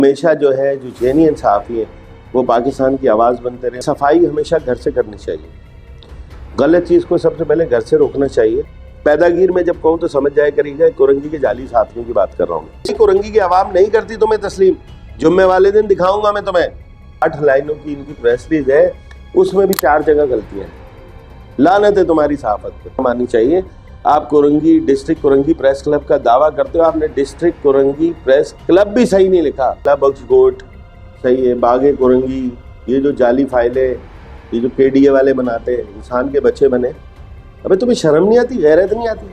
ہمیشہ جو ہے جو جینین صحافی ہیں وہ پاکستان کی آواز بنتے رہے. صفائی ہمیشہ گھر سے کرنی چاہیے. غلط چیز کو سب سے پہلے گھر سے روکنا چاہیے. پیداگیر میں جب کہوں تو سمجھ جائے کری گا کورنگی کے جعلی صحافیوں کی بات کر رہا ہوں. کورنگی کی عوام نہیں کرتی تمہیں تسلیم. جمعے والے دن دکھاؤں گا میں تمہیں 8 لائنوں کی ان کی پریس ریلیز ہے, اس میں بھی 4 جگہ غلطیاں ہیں. لعنت ہے تمہاری صحافت پہ. ماننی چاہیے. آپ Korangi district Korangi press club کا دعویٰ کرتے ہو, آپ نے ڈسٹرکٹ کورنگی پریس کلب بھی صحیح نہیں لکھا. بخش گوٹ صحیح ہے, باغ کورنگی, یہ جو جعلی فائلیں یہ جو KDA والے بناتے ہیں, انسان کے بچے بنے. ابے تمہیں شرم نہیں آتی, غیرت نہیں آتی؟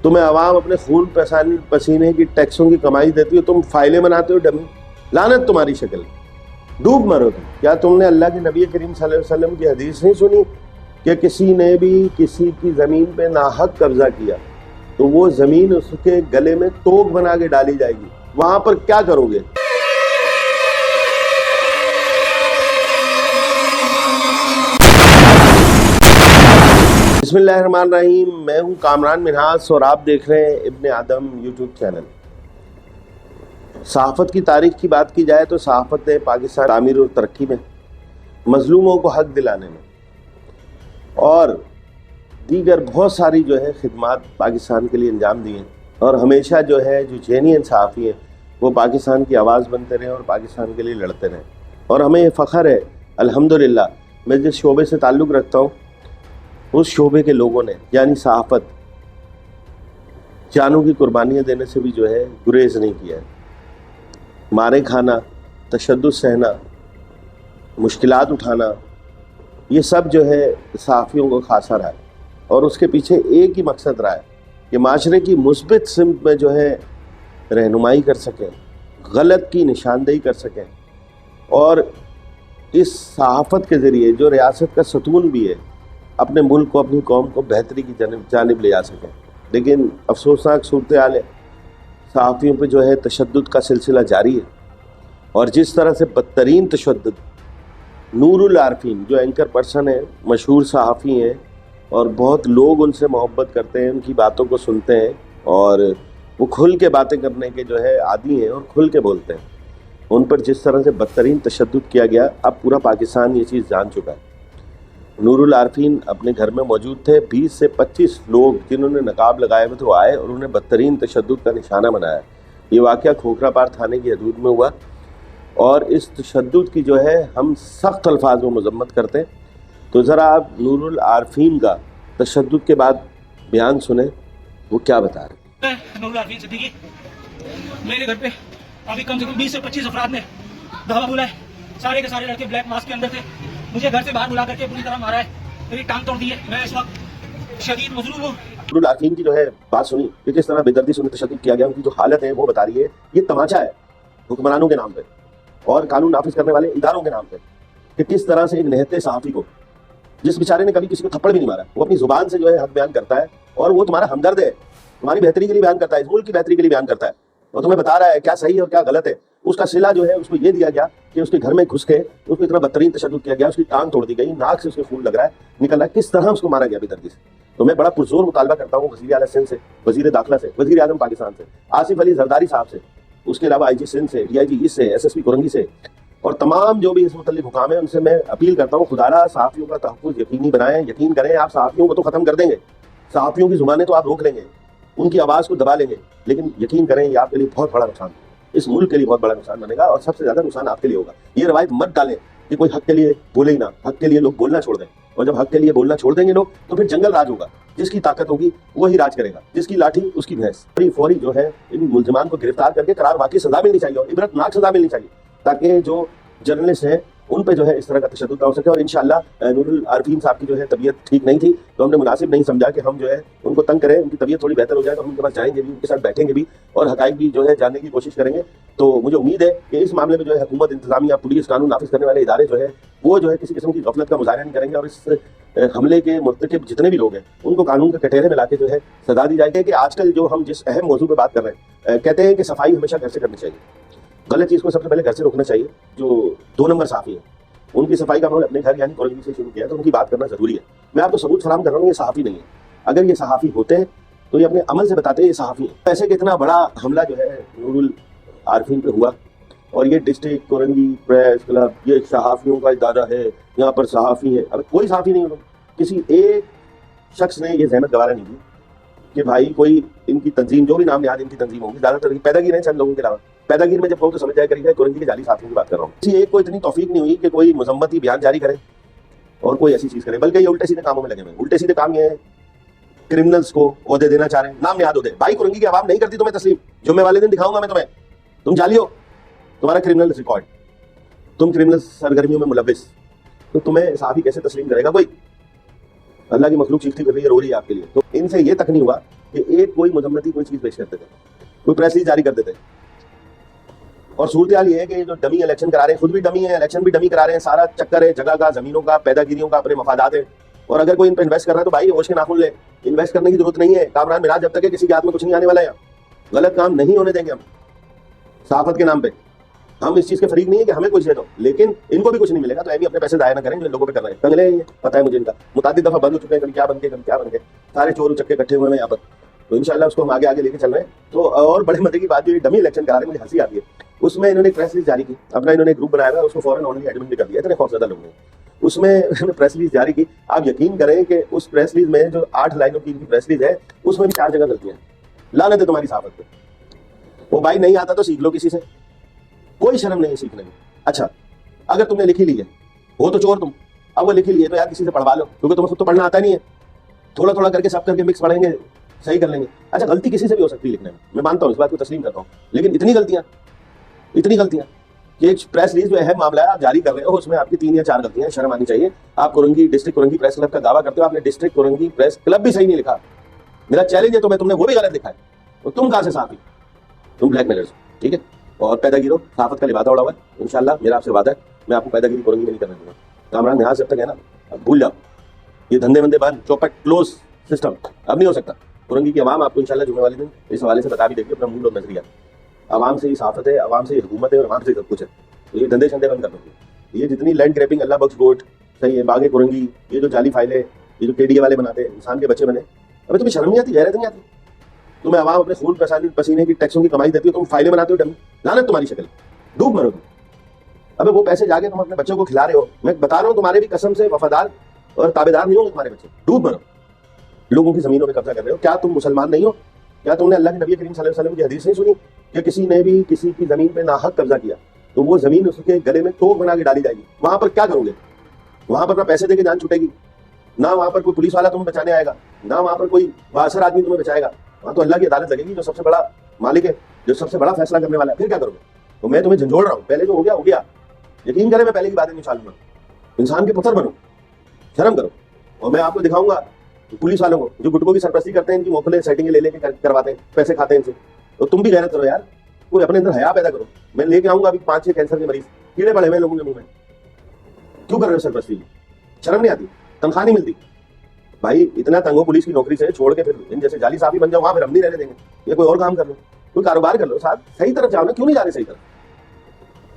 تمہیں عوام اپنے خون پسینے کی ٹیکسوں کی کمائی دیتی ہو, تم فائلیں بناتے ہو ڈمی. لعنت تمہاری شکل. ڈوب مرو تم. کیا تم نے اللہ کے نبی کریم صلی اللہ علیہ وسلم کی حدیث نہیں سنی کہ کسی نے بھی کسی کی زمین پہ ناحق قبضہ کیا تو وہ زمین اس کے گلے میں توک بنا کے ڈالی جائے گی؟ وہاں پر کیا کرو گے؟ بسم اللہ الرحمن الرحیم. میں ہوں کامران منہاس اور آپ دیکھ رہے ہیں ابن آدم یوٹیوب چینل. صحافت کی تاریخ کی بات کی جائے تو صحافت نے پاکستان تعمیر اور ترقی میں, مظلوموں کو حق دلانے میں اور دیگر بہت ساری جو ہے خدمات پاکستان کے لیے انجام دی ہیں. اور ہمیشہ جو ہے جو جینین صحافی ہیں وہ پاکستان کی آواز بنتے رہے اور پاکستان کے لیے لڑتے رہے. اور ہمیں یہ فخر ہے الحمدللہ, میں جس شعبے سے تعلق رکھتا ہوں اس شعبے کے لوگوں نے یعنی صحافت جانوں کی قربانیاں دینے سے بھی جو ہے گریز نہیں کیا ہے. مارے کھانا, تشدد سہنا, مشکلات اٹھانا, یہ سب جو ہے صحافیوں کو خاصا رہا ہے. اور اس کے پیچھے ایک ہی مقصد رہا ہے کہ معاشرے کی مثبت سمت میں جو ہے رہنمائی کر سکیں, غلط کی نشاندہی کر سکیں, اور اس صحافت کے ذریعے جو ریاست کا ستون بھی ہے اپنے ملک کو, اپنی قوم کو بہتری کی جانب لے جا سکیں. لیکن افسوسناک صورتحال ہے, صحافیوں پہ جو ہے تشدد کا سلسلہ جاری ہے. اور جس طرح سے بدترین تشدد نور العارفین جو اینکر پرسن ہیں, مشہور صحافی ہیں اور بہت لوگ ان سے محبت کرتے ہیں, ان کی باتوں کو سنتے ہیں اور وہ کھل کے باتیں کرنے کے جو ہے عادی ہیں اور کھل کے بولتے ہیں, ان پر جس طرح سے بدترین تشدد کیا گیا اب پورا پاکستان یہ چیز جان چکا ہے. نور العارفین اپنے گھر میں موجود تھے. 20 سے 25 لوگ جنہوں نے نقاب لگائے ہوئے تھے وہ آئے اور انہیں بدترین تشدد کا نشانہ بنایا. یہ واقعہ کھوکھرا پار تھانے کی حدود میں ہوا اور اس تشدد کی جو ہے ہم سخت الفاظ میں مذمت کرتے ہیں. تو ذرا آپ نور العارفین کا تشدد کے بعد بیان سنیں, وہ کیا بتا رہے ہیں. نور العارفین صدیقی, میرے گھر پہ ابھی کم سے کم 20 سے 25 افراد نے دھاوا بولا ہے. سارے کے سارے لڑکے بلیک ماسک کے اندر تھے. مجھے گھر سے باہر بلا کر کے پوری طرح مارا ہے, میری ٹانگ توڑ دی ہے. میں اس وقت شدید مظلوم ہوں. نور العارفین کی جو ہے بات سنی کہ کس طرح بے دردی سے انہیں تشدد کیا گیا. ان کی جو حالت ہے وہ بتا رہی ہے یہ تماچا ہے حکمرانوں کے نام پہ اور قانون نافذ کرنے والے اداروں کے نام پہ کہ کس طرح سے ایک نہتے صحافی کو, جس بیچارے نے کبھی کسی کو تھپڑ بھی نہیں مارا, وہ اپنی زبان سے جو ہے حق بیان کرتا ہے اور وہ تمہارا ہمدرد ہے, تمہاری بہتری کے لیے بیان کرتا ہے, اس ملک کی بہتری کے لیے بیان کرتا ہے اور تمہیں بتا رہا ہے کیا صحیح ہے اور کیا غلط ہے. اس کا صلہ جو ہے اس کو یہ دیا گیا کہ اس کے گھر میں گھس کے اس کو اتنا بدترین تشدد کیا گیا, اس کی ٹانگ توڑ دی گئی, ناک سے اس کے خون لگ رہا ہے, نکل رہا ہے, کس طرح اس کو مارا گیا بے دردی سے. تو میں بڑا پرزور مطالبہ کرتا ہوں وزیر اعلیٰ سندھ سے, وزیر داخلہ سے, وزیر اعظم پاکستان سے, آصف علی زرداری صاحب سے, اس کے علاوہ IG سندھ سے, DIG ایسٹ سے, SSP کورنگی سے اور تمام جو بھی اس متعلق حکام ہیں ان سے میں اپیل کرتا ہوں خدا را صحافیوں کا تحفظ یقینی بنائیں. یقین کریں آپ صحافیوں کو تو ختم کر دیں گے, صحافیوں کی زبانیں تو آپ روک لیں گے, ان کی آواز کو دبا لیں گے, لیکن یقین کریں یہ آپ کے لیے بہت بڑا نقصان, اس ملک کے لیے بہت بڑا نقصان بنے گا اور سب سے زیادہ نقصان آپ کے لیے ہوگا. یہ روایت مت ڈالیں کہ کوئی حق کے لیے بولے ہی نہ, حق کے لیے لوگ بولنا چھوڑ دیں. اور جب حق کے لیے بولنا چھوڑ دیں گے لوگ تو پھر جنگل راج ہوگا. جس کی طاقت ہوگی وہی راج کرے گا, جس کی لاٹھی اس کی بھینس. فوری جو ہے ان ملزمان کو گرفتار کر کے قرار واقعی سزا ملنی چاہیے اور عبرتناک سزا ملنی چاہیے تاکہ جو جرنلسٹ ہیں ان پہ جو ہے اس طرح کا تشدد نہ ہو سکے. اور انشاءاللہ نور العارفین صاحب کی جو ہے طبیعت ٹھیک نہیں تھی تو ہم نے مناسب نہیں سمجھا کہ ہم جو ہے ان کو تنگ کریں. ان کی طبیعت تھوڑی بہتر ہو جائے تو ہم ان کے پاس جائیں گے بھی, ان کے ساتھ بیٹھیں گے بھی اور حقائق بھی جو ہے جاننے کی کوشش کریں گے. تو مجھے امید ہے کہ اس معاملے میں جو ہے حکومت, انتظامیہ, پولیس, قانون نافذ کرنے والے ادارے جو ہے وہ جو ہے کسی قسم کی غفلت کا مظاہرہ نہیں کریں گے اور اس حملے کے مرتکب جتنے بھی لوگ ہیں ان کو قانون کے کٹہرے میں لا کے جو ہے سزا دی جائے گی. کہ آج کل جو ہم جس اہم موضوع پہ بات کر رہے ہیں, کہتے ہیں کہ صفائی ہمیشہ گھر سے کرنی چاہیے. غلط چیز کو سب سے پہلے گھر سے روکنا چاہیے. جو 2 نمبر صحافی ہیں ان کی صفائی کا عمل اپنے گھر یعنی کورنگی سے شروع کیا تو ان کی بات کرنا ضروری ہے. میں آپ کو ثبوت فراہم کر رہا ہوں یہ صحافی نہیں ہے. اگر یہ صحافی ہوتے ہیں تو یہ اپنے عمل سے بتاتے ہیں یہ صحافی ہیں. پیسے کہ اتنا بڑا حملہ جو ہے نور العارفین پہ ہوا اور یہ ڈسٹرکٹ کورنگی پریس کلب یہ صحافیوں کا ادارہ ہے, یہاں پر صحافی ہے. اب کوئی صحافی نہیں ہو, کسی ایک شخص نے یہ زحمت گوارا نہیں کی کہ بھائی کوئی ان کی تنظیم, جو بھی نام نہاد ان کی تنظیم ہوگی, زیادہ تر پیداگیر ہیں چند لوگوں کے علاوہ. پیداگیر میں جب کہوں تو سمجھ جائے کریے کورنگی کے جعلی صحافیوں کی بات کر رہا ہوں. کسی ایک کو اتنی توفیق نہیں ہوئی کہ کوئی مذمتی بیان جاری کرے اور کوئی ایسی چیز کرے, بلکہ یہ الٹے سیدھے کاموں میں لگے ہوئے. الٹے سیدھے کام یہ ہے, کرمنلز کو عہدے دینا چاہ رہے ہیں, نام نہاد عہدے. بھائی کورنگی کی عوام نہیں کرتی تمہیں تسلیم, جمعے والے دن دکھاؤں گا میں تمہیں, تم جعلی ہو, تمہارا کرمنل ریکارڈ, تم کرمنل سرگرمیوں میں ملوث, تو تمہیں صحافی کیسے تسلیم کرے گا کوئی؟ اللہ کی مخلوق چیختی کر رہی ہے, رو رہی ہے آپ کے لیے. تو ان سے یہ تک نہیں ہوا کہ ایک کوئی مذمتی کوئی چیز پیش کرتے تھے, کوئی پریس ریلیز جاری کرتے تھے. اور صورتحال یہ ہے کہ جو ڈمی الیکشن کرا رہے ہیں, خود بھی ڈمی ہیں, الیکشن بھی ڈمی کرا رہے ہیں. سارا چکر ہے جگہ کا, زمینوں کا, پیداگیریوں کا, اپنے مفادات ہے. اور اگر کوئی ان پہ انویسٹ کر رہا ہے تو بھائی ہوش کے ناخن لے, انویسٹ کرنے کی ضرورت نہیں ہے. کامران مراج جب تک ہے کسی کے ہاتھ میں کچھ نہیں آنے والا ہے. غلط کام نہیں ہونے دیں گے ہم صحافت کے نام پہ. ہم اس چیز کے فریق نہیں ہے کہ ہمیں کچھ دے دو, لیکن ان کو بھی کچھ نہیں ملے گا, تو اپنے پیسے ضائع نہ کریں جو لوگوں پہ کر رہے ہیں. کنگلے ہیں, پتہ ہے مجھے ان کا, متعدد دفعہ بند ہو چکے ہیں, کبھی کیا بن کے کبھی کیا بن کے, سارے چور چکے اکٹھے ہوئے ہیں یہاں پر. تو انشاءاللہ اس کو ہم آگے لے کے چل رہے ہیں. تو اور بڑے مزے کی بات جو ڈمی الیکشن کرا رہے ہیں, مجھے ہنسی آتی ہے. اس میں انہوں نے پریس ریلیز جاری کی, اپنا انہوں نے گروپ بنایا ہوا ہے, اس کو فوراً آن لائن ایڈمن بھی کر دیا. اتنے خوف زدہ لوگ ہیں. اس میں انہوں نے پریس ریلیز جاری کی. آپ یقین کریں کہ اس پریس ریلیز میں جو 8 لائنوں کی پریس ریلیز ہے, اس میں بھی 4 جگہ غلطیاں ہیں. لعنت ہے تمہاری صحافت پہ. وہ بھائی نہیں آتا تو سیکھ لو کسی سے, کوئی شرم نہیں ہے سیکھنے میں. اچھا اگر تم نے لکھی لی ہے, وہ تو چور تم, اب وہ لکھی لی ہے تو یار کسی سے پڑھوا لو, کیونکہ تمہیں خود تو پڑھنا آتا نہیں ہے. تھوڑا تھوڑا کر کے سب کر کے مکس پڑھیں گے, صحیح کر لیں گے. اچھا غلطی کسی سے بھی ہو سکتی ہے لکھنے میں مانتا ہوں, اس بات کو تسلیم کرتا ہوں, لیکن اتنی غلطیاں کہ ایک پریس ریلیز جو اہم معاملہ ہے آپ جاری کر رہے ہو, اس میں آپ کی 3 یا 4 غلطیاں, شرم آنی چاہیے. آپ Korangi district Korangi press club کا دعویٰ کرتے ہو, آپ نے ڈسٹرکٹ کورنگی پریس کلب بھی صحیح نہیں لکھا. میرا چیلنج ہے تم نے وہ بھی غلط لکھا ہے, اور تم کہاں سے صحافی, تم بلیک میلرز, ٹھیک ہے. اور پیداگیروں, صحافت کا لبادہ اڑا ہوا ہے. انشاءاللہ میرا آپ سے وعدہ ہے, میں آپ کو پیداگیری کورنگی میں نہیں کرنے دوں گا. کامران یہاں جب تک ہے نا, اب بھول جاؤ, یہ دھندے بندے بند, چوپٹ کلوز سسٹم اب نہیں ہو سکتا. کورنگی کی عوام آپ کو انشاءاللہ جمعے والے دن اس حوالے سے بتا بھی دے گی اپنا موڈ اور نظریہ. عوام سے ہی صحافت ہے, عوام سے ہی حکومت ہے, اور عوام سے سب کچھ ہے. تو یہ دھندے شندے بند کر دو. یہ جتنی لینڈ گریپنگ, اللہ بخش گوٹ, صحیح ہے, باغ کورنگی, یہ جو جعلی فائلیں, یہ جو KDA والے بناتے ہیں, انسان کے بچے بنے, ابھی تمہیں شرم نہیں آتی, غیرت نہیں آتی؟ تمہیں عوام اپنے خون پسینے کی ٹیکسوں کی کمائی دیتی ہو, تم فائلیں بناتے ہو ڈمی. لعنت تمہاری شکل, ڈوب مرو تم. ابے وہ پیسے جا کے تم اپنے بچوں کو کھلا رہے ہو. میں بتا رہا ہوں تمہارے بھی قسم سے وفادار اور تابعدار نہیں ہوں گے تمہارے بچے. ڈوب مرو. لوگوں کی زمینوں پہ قبضہ کر رہے ہو. کیا تم مسلمان نہیں ہو؟ کیا تم نے اللہ کے نبی کریم صلی اللہ علیہ وسلم کی حدیث نہیں سنی کہ کسی نے بھی کسی کی زمین پہ ناحق قبضہ کیا تو وہ زمین اس کے گلے میں توق بنا کے ڈالی جائے گی؟ وہاں پر کیا کرو گے؟ وہاں پر نہ پیسے دے کے جان چھوٹے گی, نہ وہاں پر کوئی پولیس والا تمہیں بچانے آئے گا, نہ وہاں پر کوئی بااثر آدمی تمہیں بچائے گا. وہاں تو اللہ کی عدالت لگے گی, جو سب سے بڑا مالک ہے, جو سب سے بڑا فیصلہ کرنے والا ہے. پھر کیا کرو گے؟ تو میں تمہیں جھنجھوڑ رہا ہوں, پہلے جو ہو گیا. یقین کریں میں پہلے کی باتیں نہیں چالوں گا. انسان کے پتھر بنو, شرم کرو. اور میں آپ کو دکھاؤں گا پولیس والوں کو جو گٹکوں کی سرپرستی کرتے ہیں, ان کی مختلف سیٹنگیں لے کے کرواتے ہیں, پیسے کھاتے ہیں ان سے. تو تم بھی غیرت کرو یار, کوئی اپنے اندر حیا پیدا کرو. میں لے کے آؤں گا ابھی 5-6 کینسر کے مریض, کیڑے پڑے ہوئے لوگوں کے منہ میں. کیوں کر رہے ہو سرپرستی؟ شرم نہیں آتی؟ تنخواہ نہیں ملتی؟ بھائی اتنا تنگ ہو پولیس کی نوکری سے, چھوڑ کے پھر ان جیسے جعلی صحافی بن جاؤ, وہاں پھر ہم نہیں رہنے دیں گے. یا کوئی اور کام کر لو, کوئی کاروبار کر لو صاحب, صحیح طرف جاؤ نا, کیوں نہیں جا رہے صحیح طرف؟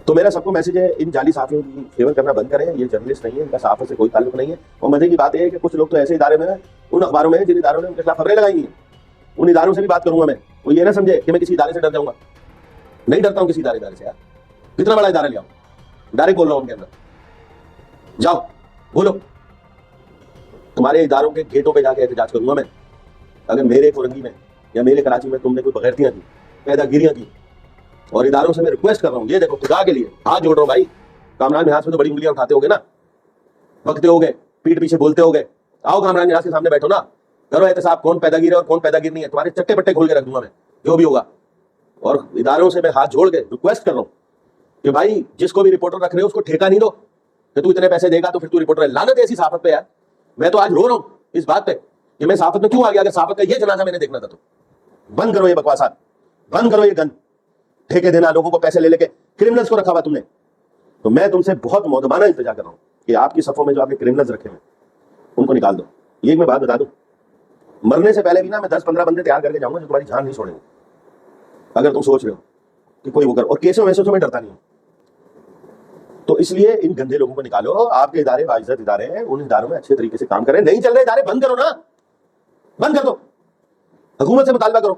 تو میرا سب کو میسج ہے, ان جعلی صحافیوں کی فیور کرنا بند کریں. یہ جرنلسٹ نہیں ہے, ان کا صحافت سے کوئی تعلق نہیں ہے. اور مزے کی بات یہ ہے کہ کچھ لوگ تو ایسے ادارے میں ہیں, ان اخباروں میں ہیں جن اداروں نے ان کے خلاف خبریں لگائی ہیں. ان اداروں سے بھی بات کروں گا میں. وہ یہ نہ سمجھے کہ میں کسی ادارے سے ڈر جاؤں گا. نہیں ڈرتا ہوں کسی ادارے سے یار. کتنا بڑا ادارہ لے آؤ, ڈائریکٹ بول رہا ہوں ان کے اندر, جاؤ بولو. تمہارے اداروں کے گیٹوں پہ جا کے احتجاج کروں گا میں. اگر میرے کورنگی میں یا میرے کراچی میں تم نے کوئی بغیرتیاں کی, پیداگیریاں کی, اور اداروں سے میں ریکویسٹ کر رہا ہوں, یہ دیکھو خدا کے لیے ہاتھ جوڑ رہا ہوں بھائی. کامران نہاز میں تو بڑی انگلیاں اٹھاتے ہوگے نا, بکتے ہوگے, پیٹ پیچھے بولتے ہوگے. آؤ کامران نہاز کے سامنے بیٹھو نا, کرو احتساب کون پیداگیر ہے اور کون پیداگیر نہیں ہے. تمہارے چٹے پٹے کھول کے رکھ دوں گا میں, جو بھی ہوگا. اور اداروں سے میں ہاتھ جوڑ کے ریکویسٹ کر رہا ہوں کہ بھائی جس کو بھی رپورٹر رکھ رہے ہو اس کو ٹھیکہ نہیں دو کہ تو اتنے پیسے دے گا تو پھر تو رپورٹر ہے. لعنت ہے ایسی صحافت پہ یار. میں تو آج رو رہا ہوں اس بات پہ کہ میں صحافت میں کیوں آ گیا. اگر صحافت کا یہ جنازہ میں نے دیکھنا تھا تو بند کرو یہ بکواسات, بند کرو یہ گند, ٹھیکے دینا لوگوں کو پیسے لے کے. کرمنلز کو رکھا ہوا تم نے, تو میں تم سے بہت مؤدبانہ التجا کر رہا ہوں کہ آپ کی صفوں میں جو آپ نے کرمنلز رکھے ہیں ان کو نکال دو. یہ میں بات بتا دوں, مرنے سے پہلے بھی نا میں 10-15 بندے تیار کر کے جاؤں گا جو تمہاری جان نہیں چھوڑیں گے. اگر تم سوچ رہے ہو کہ کوئی وہ کر, اور کیسوں ویسوں سے میں ڈرتا نہیں ہوں. تو اس لیے ان گندے لوگوں کو نکالو. آپ کے ادارے باعزت ادارے ہیں, ان اداروں میں اچھے طریقے سے کام کریں. نہیں چل رہے ادارے بند کرو نا, بند کر دو. حکومت سے مطالبہ کرو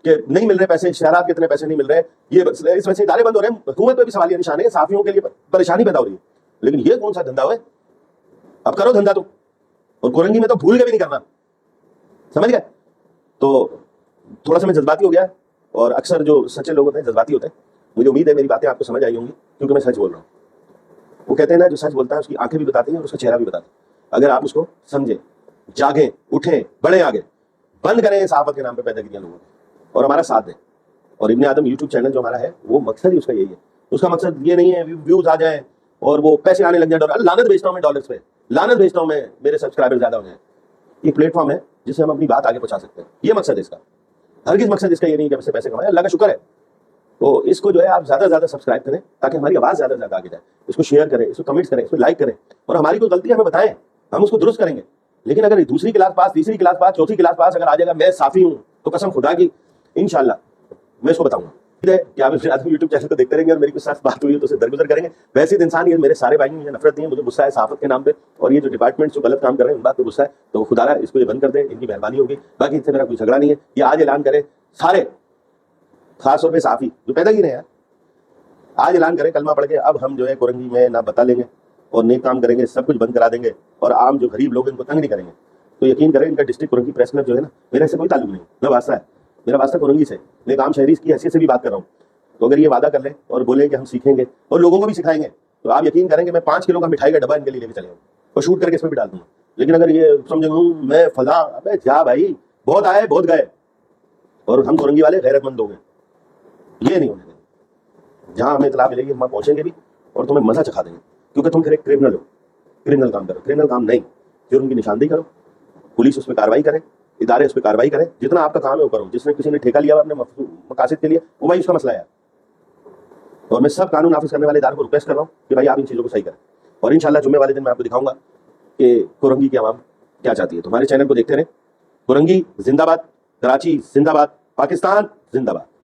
کہ نہیں مل رہے پیسے, اشتہارات کے اتنے پیسے نہیں مل رہے, یہ اس وجہ سے ادارے بند ہو رہے ہیں, حکومت پہ بھی سوالیہ نشان ہے, صحافیوں کے لیے پریشانی پیدا ہو رہی ہے. لیکن یہ کون سا دھندا ہے؟ اب کرو دھندا تم, اور کورنگی میں تو بھول کے بھی نہیں کرنا, سمجھ گئے؟ تو تھوڑا سا میں جذباتی ہو گیا, اور اکثر جو سچے لوگ ہوتے ہیں جذباتی ہوتے ہیں. مجھے امید ہے میری باتیں آپ کو سمجھ آئی ہوں گی, کیونکہ میں سچ بول رہا ہوں. وہ کہتے ہیں نا, جو سچ بولتا ہے اس کی آنکھیں بھی بتاتی ہیں اور اس کا چہرہ بھی بتاتی ہیں. اگر آپ اس کو سمجھیں, جاگیں, اٹھیں, بڑھیں آگے, بند کریں صحافت کے نام پہ پیدا کیا لوگوں نے, اور ہمارا ساتھ دیں. اور ابن آدم یوٹیوب چینل جو ہمارا ہے, وہ مقصد ہی اس کا یہی ہے. اس کا مقصد یہ نہیں ہے ویوز آ جائیں اور وہ پیسے آنے لگ جائیں, ڈالر, لعنت بھیجتا ہوں میں ڈالرز پہ, لعنت بھیجتا ہوں میں میرے سبسکرائبر زیادہ ہو جائیں. یہ پلیٹ فارم ہے جس سے ہم اپنی بات آگے پہنچا سکتے ہیں, یہ مقصد ہے اس کا. ہرگز مقصد اس کا یہ نہیں کہ ہم سے پیسے کمائیں, اللہ کا شکر ہے. تو اس کو جو ہے آپ زیادہ سے زیادہ سبسکرائب کریں تاکہ ہماری آواز زیادہ سے زیادہ آگے جائے. اس کو شیئر کریں, اس کو کمنٹس کریں, اس کو لائک کریں, اور ہماری کوئی غلطی ہمیں بتائیں, ہم اس کو درست کریں گے. لیکن اگر دوسری کلاس پاس, تیسری کلاس پاس, چوتھی کلاس پاس اگر آ جائے گا میں صافی ہوں, تو قسم خدا کی انشاءاللہ میں اس کو بتاؤں گا. کہ آپ یوٹیوب چینل کو دیکھتے رہیں گے, اور میری کچھ ساتھ بات ہوئی ہے تو اسے درگزر کریں گے. ویسے انسان یہ میرے سارے بھائی مجھے نفرت نہیں ہے, مجھے غصہ ہے صحافت کے نام پہ, اور یہ جو ڈپارٹمنٹ جو غلط کام کر رہے ہیں ان بات پہ غصہ ہے. تو خدا را اس کو یہ بند کر دیں, ان کی مہربانی ہوگی. باقی ان سے میرا کوئی جھگڑا نہیں ہے. یہ آج اعلان کریں سارے, خاص طور پہ صحافی جو پیدا ہی رہے ہیں, آج اعلان کریں کلمہ پڑھ کے, اب ہم جو ہے کورنگی میں نہ بتا لیں گے اور نیک کام کریں گے, سب کچھ بند کرا دیں گے, اور عام جو غریب لوگ ہیں ان کو تنگ نہیں کریں گے. تو یقین کریں ان کا ڈسٹرکٹ کورنگی پریس کلب جو ہے نا, میرا اس سے کوئی تعلق نہیں, نہ واسطہ ہے میرا, واسطہ کورنگی سے. میں ایک عام شہری کی حیثیت سے بھی بات کر رہا ہوں. تو اگر یہ وعدہ کر لیں اور بولیں کہ ہم سیکھیں گے اور لوگوں کو بھی سکھائیں گے, تو آپ یقین کریں کہ میں 5 کلو کا مٹھائی کا ڈبہ ان کے لیے لے کے چلے جاؤں اور شوٹ کر کے اس میں بھی ڈال دوں. لیکن اگر یہ سمجھیں میں فضا, ابے جا بھائی, بہت آئے بہت گئے, اور ہم کورنگی والے غیرت مند ہو گئے. یہ نہیں ہونے دیں. جہاں ہمیں اطلاع ملے گی ہم وہاں پہنچیں گے بھی, اور تمہیں مزہ چکھا دیں گے, کیونکہ تم پھر ایک کرمنل ہو. کرمنل کام کرو, کرمنل کام نہیں, پھر ان کی نشاندہی کرو, پولیس اس پہ کارروائی کرے, ادارے اس پہ کارروائی کریں. جتنا آپ کا کام ہے وہ کرو. جس نے کسی نے ٹھیکہ لیا ہوا اپنے مقاصد کے لیے, وہ بھائی اس کا مسئلہ ہے. اور میں سب قانون نافذ کرنے والے اداروں کو ریکویسٹ کر رہا ہوں کہ بھائی آپ ان چیزوں کو صحیح کریں. اور انشاءاللہ جمعے والے دن میں آپ کو دکھاؤں گا کہ کورنگی کی عوام کیا چاہتی ہے. تو ہمارے چینل کو دیکھتے رہیں. کورنگی زندہ باد, کراچی زندہ باد, پاکستان زندہ باد.